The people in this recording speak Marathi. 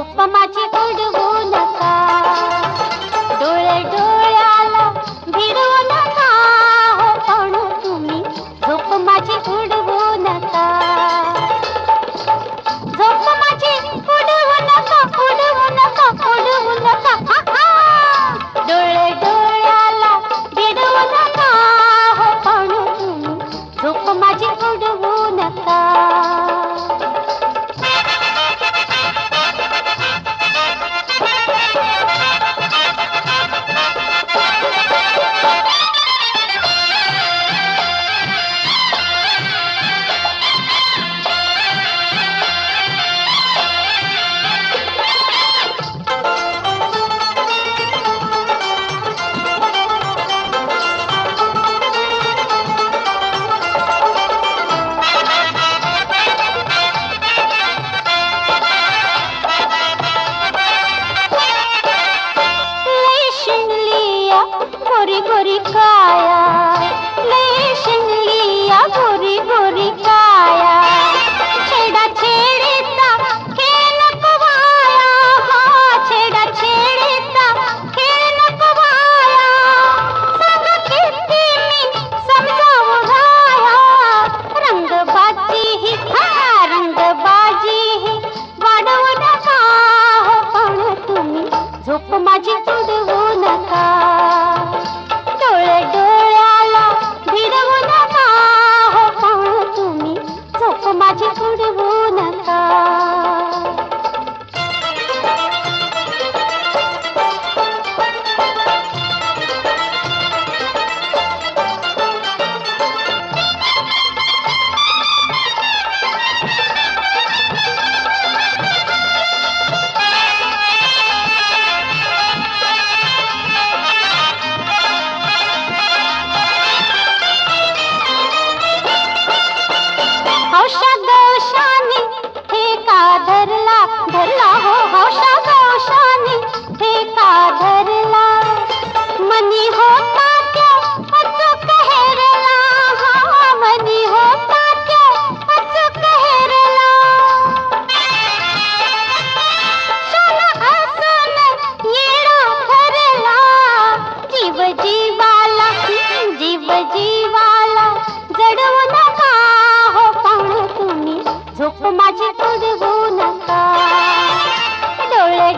झोप माझी उडवू नका, डोळे डोळ्याला भिडवू नका, हो पण तुम्ही झोप माझी उडवू नका, झोप माझी उडवू नका, उडवू नका, उडवू नका, डोळे डोळ्याला भिडवू नका, हो पण तुम्ही झोप माझी उडवू नका. गोरी गोरी काया, लय शिंगलिया गोरी गोरी काया, छेडा छेडीचा खेळ नको वाया, हा छेडा छेडीचा खेळ नको वाया, सांगा किती मी समजावू घाया, रंगबाजी ही रंगबाजी ही वाढवू नका, हो पण तुम्ही झोप माझी उडवू नका, डोळे डोळ्याला भिडवू नका, हो पण तुम्ही झोप माझी उडवू नका. हौशा गौशानी ठेका धरला, धरला हो हौशा गौशानी ठेका धरला, मनी होता क्या अचूक हेरला, हा मनी होता क्या अचूक हेरला, सोन असून येडा ठरला, जीव जीवाला जीव जीवाला जडवू नका, हो पण तुम्ही झोप माझी उडवू नका, डोळे